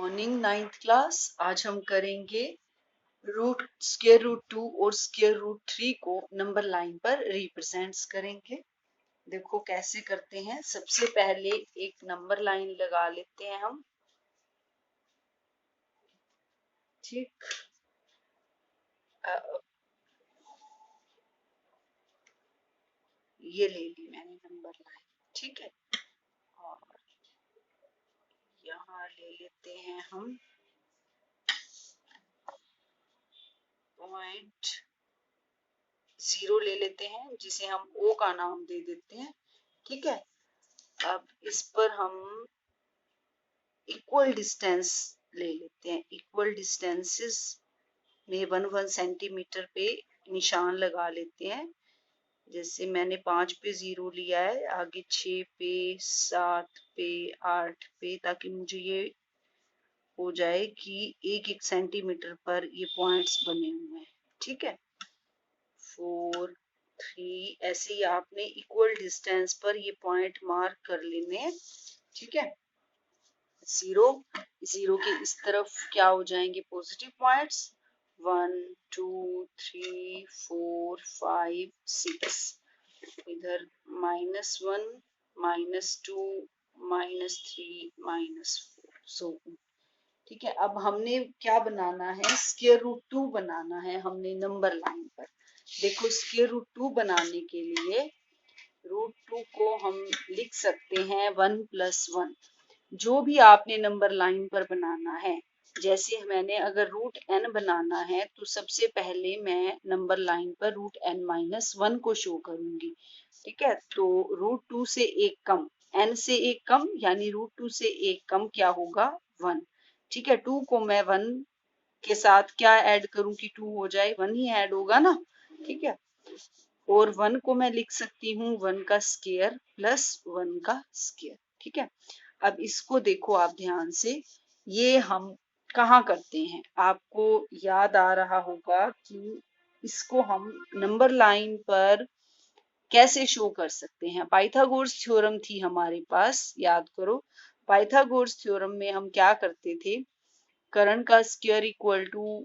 Morning 9th class. आज हम करेंगे स्क्वायर रूट 2 और स्क्वायर रूट 3 को नंबर लाइन पर रिप्रेजेंट्स करेंगे। देखो कैसे करते हैं। सबसे पहले एक नंबर लाइन लगा लेते हैं हम। ठीक, ये ले ली मैंने नंबर लाइन। ठीक है, और यहाँ ले लेते हैं हम पॉइंट 0 ले लेते हैं, जिसे हम O का नाम दे देते हैं। ठीक है, अब इस पर हम इक्वल डिस्टेंस ले लेते हैं। इक्वल डिस्टेंसेस में 1 सेंटीमीटर पे निशान लगा लेते हैं। जैसे मैंने 5 पे 0 लिया है, आगे 6 पे, 7 पे, 8 पे, ताकि मुझे ये हो जाए कि एक एक सेंटीमीटर पर ये पॉइंट्स बने हुए हैं। ठीक है, 4, 3, ऐसे ही आपने इक्वल डिस्टेंस पर ये पॉइंट मार्क कर लेने हैं। ठीक है, 0 के इस तरफ क्या हो जाएंगे पॉजिटिव पॉइंट्स, 1, 2, 3, 4, 5, 6, इधर -1, -2, -3, -4, सो। ठीक है, अब हमने क्या बनाना है, स्क्वायर रूट 2 बनाना है हमने नंबर लाइन पर। देखो, स्क्वायर रूट 2 बनाने के लिए रूट 2 को हम लिख सकते हैं 1 + 1। जो भी आपने नंबर लाइन पर बनाना है, जैसे मैंने अगर रूट n बनाना है तो सबसे पहले मैं नंबर लाइन पर रूट n-1 को शो करूंगी। ठीक है, तो रूट 2 से एक कम, n से एक कम, यानी रूट 2 से एक कम क्या होगा, 1। ठीक है, 2 को मैं 1 के साथ क्या ऐड करूं कि 2 हो जाए, 1 ही ऐड होगा ना। ठीक है, और 1 को मैं लिख सकती हूँ 1 का स्क्वायर प्लस 1 का स्क्वायर। ठीक है, अब इसको देखो आप ध्यान से, ये हम कहाँ करते हैं, आपको याद आ रहा होगा कि इसको हम नंबर लाइन पर कैसे शो कर सकते हैं। पाइथागोरस थ्योरम थी हमारे पास, याद करो। पाइथागोरस थ्योरम में हम क्या करते थे, कर्ण का स्क्वायर इक्वल टू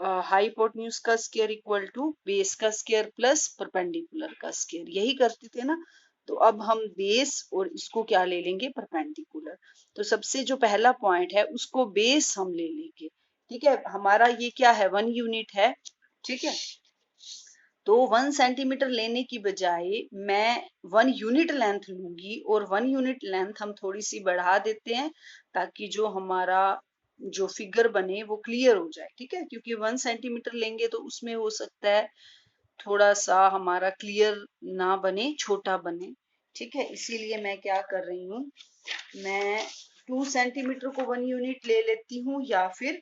हाइपोटेन्यूज का स्क्वायर इक्वल टू बेस का स्क्वायर प्लस परपेंडिकुलर का स्क्वायर, यही करते थे ना। तो अब हम बेस और इसको क्या ले लेंगे, परपेंडिकुलर। तो सबसे जो पहला पॉइंट है उसको बेस हम ले लेंगे। ठीक है, हमारा ये क्या है, 1 यूनिट है। ठीक है, तो 1 सेंटीमीटर लेने की बजाय मैं 1 यूनिट लेंथ लूंगी, और 1 यूनिट लेंथ हम थोड़ी सी बढ़ा देते हैं ताकि जो हमारा जो फिगर बने वो क्लियर हो जाए। ठीक है, क्योंकि 1 सेंटीमीटर लेंगे तो उसमें हो सकता है थोड़ा सा हमारा क्लियर ना बने, छोटा बने। ठीक है, इसीलिए मैं क्या कर रही हूँ, मैं 2 सेंटीमीटर को 1 यूनिट ले लेती हूँ, या फिर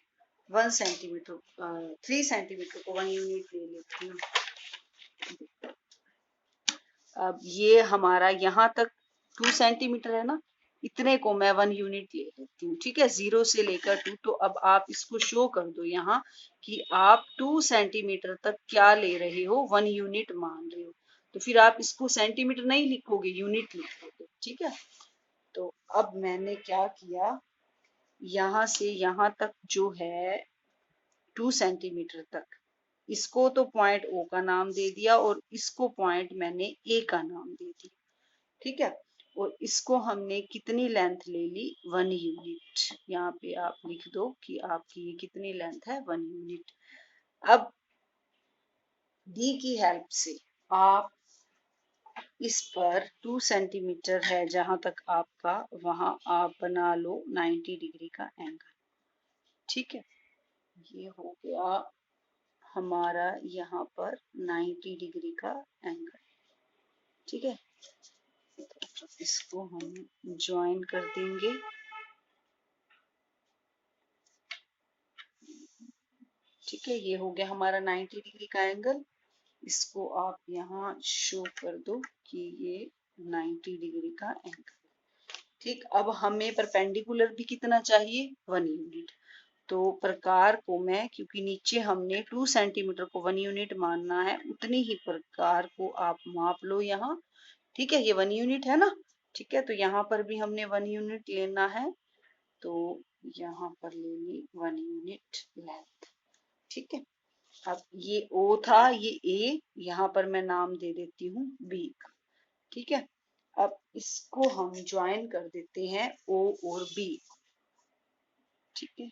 1 सेंटीमीटर 3 सेंटीमीटर को 1 यूनिट ले लेती हूँ। अब ये हमारा यहाँ तक 2 सेंटीमीटर है ना, इतने को मैं 1 यूनिट ले लेती हूँ। ठीक है, 0 से लेकर 2। तो अब आप इसको शो कर दो यहाँ कि आप 2 सेंटीमीटर तक क्या ले रहे हो, 1 यूनिट मान रहे हो। तो फिर आप इसको सेंटीमीटर नहीं लिखोगे, यूनिट लिखोगे। ठीक है, तो अब मैंने क्या किया, यहाँ से यहाँ तक जो है 2 सेंटीमीटर तक, इसको तो पॉइंट O का नाम दे दिया, और इसको पॉइंट मैंने A का नाम दे दिया। ठीक है, और इसको हमने कितनी लेंथ ले ली, 1 यूनिट। यहाँ पे आप लिख दो कि आपकी ये कितनी लेंथ है, 1 यूनिट। अब D की हेल्प से आप इस पर 2 सेंटीमीटर है जहां तक आपका, वहां आप बना लो 90 डिग्री का एंगल। ठीक है, ये हो गया हमारा यहाँ पर 90 डिग्री का एंगल। ठीक है, इसको हम ज्वाइन कर देंगे। ठीक है, ये हो गया हमारा 90 डिग्री का एंगल। इसको आप यहाँ शो कर दो कि ये 90 डिग्री का एंगल। ठीक, अब हमें परपेंडिकुलर भी कितना चाहिए, 1 यूनिट। तो प्रकार को मैं, क्योंकि नीचे हमने 2 सेंटीमीटर को 1 यूनिट मानना है, उतनी ही प्रकार को आप माप लो यहाँ। ठीक है, ये 1 यूनिट है ना। ठीक है, तो यहाँ पर भी हमने 1 यूनिट लेना है। तो यहाँ पर ले ली 1 यूनिट लेंथ। ठीक है, अब ये O था, ये A, यहाँ पर मैं नाम दे देती हूँ B का। ठीक है, अब इसको हम ज्वाइन कर देते हैं O और B। ठीक है,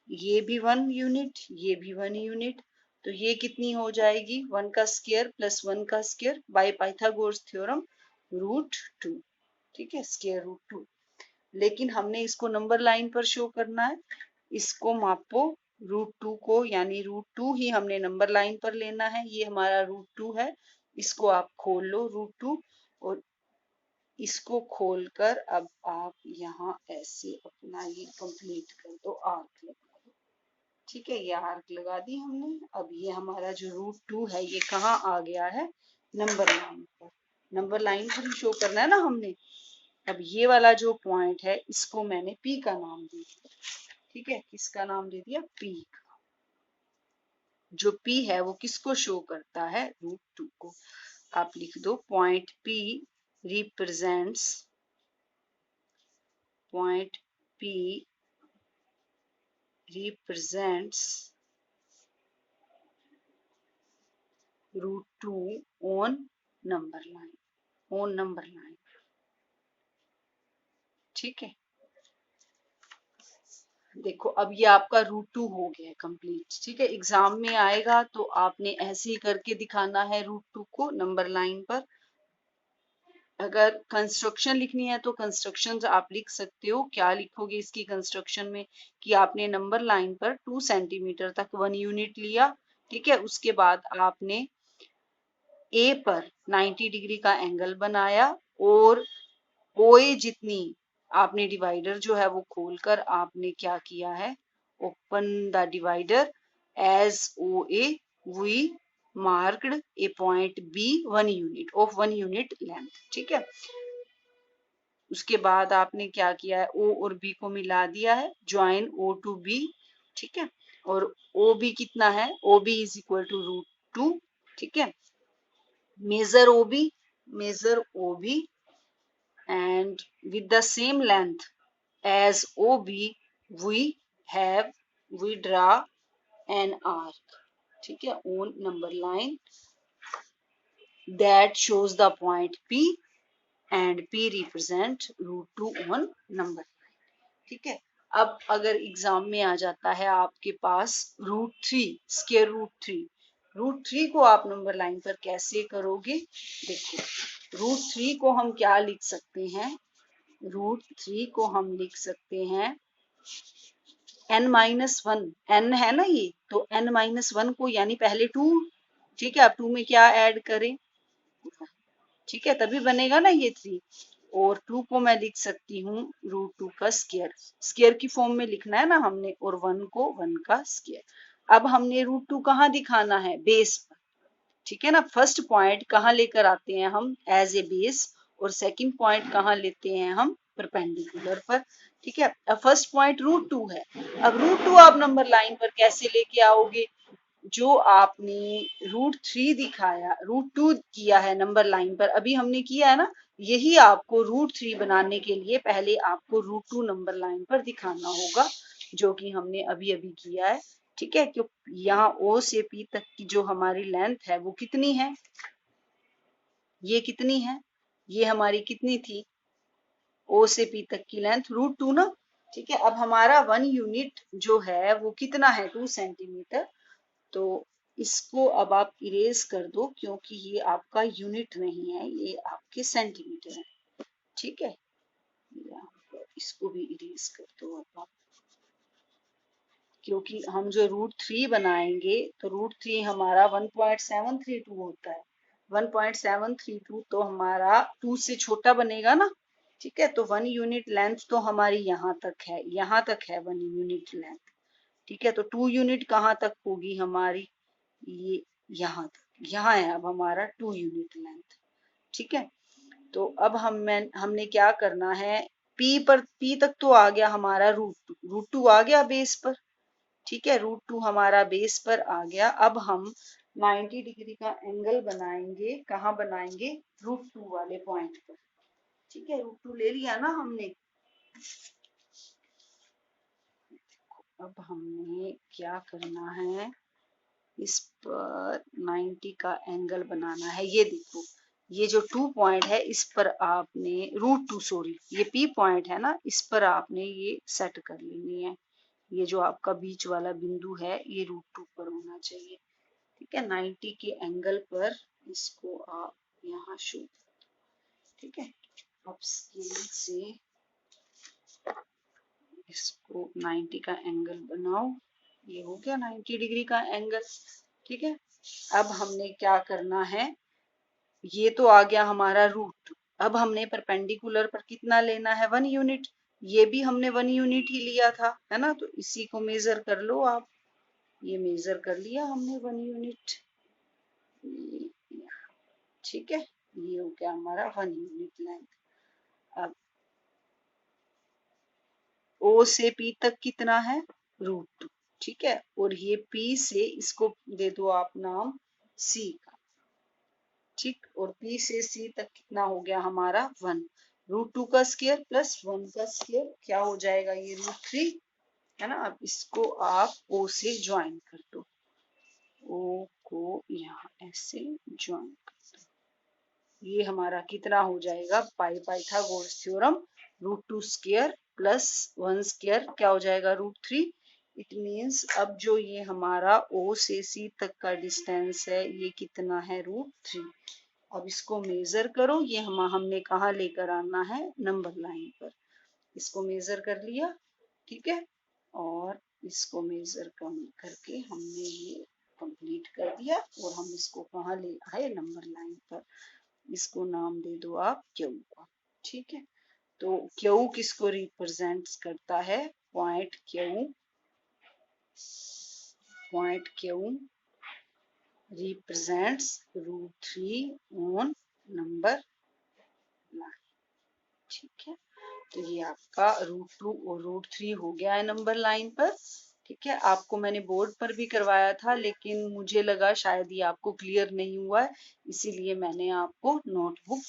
ये भी 1 यूनिट, ये भी 1 यूनिट, तो ये कितनी हो जाएगी 1 का स्क्वायर प्लस 1 का स्क्वायर बाय पाइथागोरस थ्योरम √2। ठीक है, स्क्वायर रूट 2। लेकिन हमने इसको नंबर लाइन पर शो करना है, इसको मापो √2 को, यानी √2 ही हमने नंबर लाइन पर लेना है। ये हमारा √2 है, इसको आप खोल लो √2, और इसको खोलकर अब आप यहाँ ऐसे अपना ये कंप्लीट कर दो, आर्क लगा दो। ठीक है, ये आर्क लगा दी हमने। अब ये हमारा जो √2 है ये कहाँ आ गया है, नंबर लाइन पर। नंबर लाइन पर ही शो करना है ना हमने। अब ये वाला जो पॉइंट है इसको मैंने P का नाम दे दिया। ठीक है, किसका नाम दे दिया, P का। जो P है वो किसको शो करता है, √2 को। आप लिख दो point P represents, point P represents √2 on number line, on number line। ठीक है, देखो अब ये आपका √2 हो गया है कंप्लीट। ठीक है, एग्जाम में आएगा तो आपने ऐसे ही करके दिखाना है √2 को नंबर लाइन पर। अगर कंस्ट्रक्शन लिखनी है तो कंस्ट्रक्शन आप लिख सकते हो। क्या लिखोगे इसकी कंस्ट्रक्शन में, कि आपने नंबर लाइन पर 2 सेंटीमीटर तक 1 यूनिट लिया। ठीक है, उसके बाद आपने A पर 90 डिग्री का एंगल बनाया, और OA जितनी आपने डिवाइडर जो है वो खोलकर आपने क्या किया है, open the divider as OA we marked a point B 1 unit of 1 unit length. ठीक है, उसके बाद आपने क्या किया है, O और B को मिला दिया है, ज्वाइन O टू B। ठीक है, और OB कितना है, OB इज इक्वल टू √2। ठीक है, measure OB and with the same length as OB we draw an arc। ठीक है, on number line that shows the point P and P represent √2 on number line। ठीक है, अब अगर exam में आ जाता है आपके पास √3, स्क्वायर √3 को आप नंबर लाइन पर कैसे करोगे, देखो √3 को हम क्या लिख सकते हैं, √3 को हम लिख सकते हैं n-1, n है ना ये, तो n-1 को यानी पहले 2। ठीक है, अब 2 में क्या ऐड करें, ठीक है, तभी बनेगा ना ये 3, और 2 को मैं लिख सकती हूँ √2 का स्क्वायर, स्क्वायर की फॉर्म में लिखना है ना हमने, और 1 को 1 का स्क्वायर। अब हमने √2 कहाँ दिखाना है, बेस पर। ठीक है ना, फर्स्ट पॉइंट कहाँ लेकर आते हैं हम, एज ए बेस, और सेकंड पॉइंट कहाँ लेते हैं हम, परपेंडिकुलर पर। ठीक है, अब फर्स्ट पॉइंट √2 है। अब √2 आप नंबर लाइन पर कैसे लेके आओगे, जो आपने √3 दिखाया, √2 किया है नंबर लाइन पर, अभी हमने किया है ना, यही आपको √3 बनाने के लिए पहले आपको √2 नंबर लाइन पर दिखाना होगा, जो कि हमने अभी अभी किया है। ठीक है, क्योंकि यहाँ O से P तक की जो हमारी लेंथ है वो कितनी है, ये कितनी है, ये हमारी कितनी थी, O से P तक की लेंथ √2 ना। ठीक है, अब हमारा 1 यूनिट जो है वो कितना है, 2 सेंटीमीटर। तो इसको अब आप इरेज कर दो, क्योंकि ये आपका यूनिट नहीं है, ये आपके सेंटीमीटर है। ठीक है, इसको भी इरेज कर दो अब आप, क्योंकि हम जो √3 बनाएंगे तो √3 हमारा 1.732 होता है। 1.732 तो हमारा 2 से छोटा बनेगा ना। ठीक है, तो 1 यूनिट लेंथ तो हमारी यहाँ तक है, यहाँ तक है 1 यूनिट लेंथ। ठीक है, तो 2 यूनिट कहाँ तक होगी हमारी, ये यहाँ तक, यहाँ है अब हमारा 2 यूनिट लेंथ। ठीक है, तो अब हमने क्या करना है, P तक तो आ गया हमारा √2 आ गया बेस पर। ठीक है, √2 हमारा बेस पर आ गया। अब हम 90 डिग्री का एंगल बनाएंगे, कहाँ बनाएंगे, √2 वाले पॉइंट पर। ठीक है, √2 ले लिया ना हमने। अब हमने क्या करना है, इस पर 90 का एंगल बनाना है। ये देखो, ये जो 2 पॉइंट है इस पर आपने √2 सॉरी ये P पॉइंट है ना, इस पर आपने ये सेट कर लेनी है। ये जो आपका बीच वाला बिंदु है ये √2 पर होना चाहिए। ठीक है, 90 के एंगल पर इसको आप यहाँ शो, ठीक है। अब स्केल से इसको 90 का एंगल बनाओ। ये हो गया 90 डिग्री का एंगल। ठीक है, अब हमने क्या करना है, ये तो आ गया हमारा रूट। अब हमने परपेंडिकुलर पर कितना लेना है, 1 यूनिट। ये भी हमने 1 यूनिट ही लिया था, है ना, तो इसी को मेजर कर लो आप। ये मेजर कर लिया हमने 1 यूनिट। ठीक है, ये हो गया हमारा 1 यूनिट लेंथ। अब O से P तक कितना है, √2। ठीक है, और ये P से इसको दे दो आप नाम C का। ठीक, और P से C तक कितना हो गया हमारा 1। √2 का स्क्वायर प्लस 1 का स्क्वायर क्या हो जाएगा, ये √3, है ना। अब इसको आप O से ज्वाइन कर दो, O को यहाँ ऐसे ज्वाइन कर दो। ये हमारा कितना हो जाएगा, Pythagoras theorem, √2 square plus 1 square क्या हो जाएगा, √3। इट मीन्स अब जो ये हमारा O से C तक का डिस्टेंस है ये कितना है, √3। अब इसको मेजर करो, ये हमने कहा लेकर आना है, नंबर लाइन पर। इसको मेजर कर लिया, ठीक है, और इसको मेजर करके हमने ये कंप्लीट कर दिया, और हम इसको कहाँ ले आए, नंबर लाइन पर। इसको नाम दे दो आप क्यू का। ठीक है, तो क्यू किसको रिप्रेजेंट करता है, point Q represents √3 on number line. ठीक है, तो ये आपका √2 और √3 हो गया है नंबर लाइन पर। ठीक है, आपको मैंने बोर्ड पर भी करवाया था, लेकिन मुझे लगा शायद ये आपको क्लियर नहीं हुआ है, इसीलिए मैंने आपको नोटबुक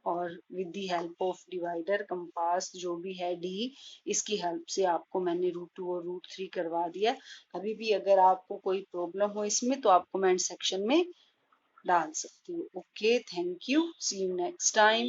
और with the help of divider, compass जो भी है डी, इसकी हेल्प से आपको मैंने √2 और √3 करवा दिया। अभी भी अगर आपको कोई प्रॉब्लम हो इसमें तो आप कमेंट सेक्शन में डाल सकती हो। Okay, thank you, see you next time.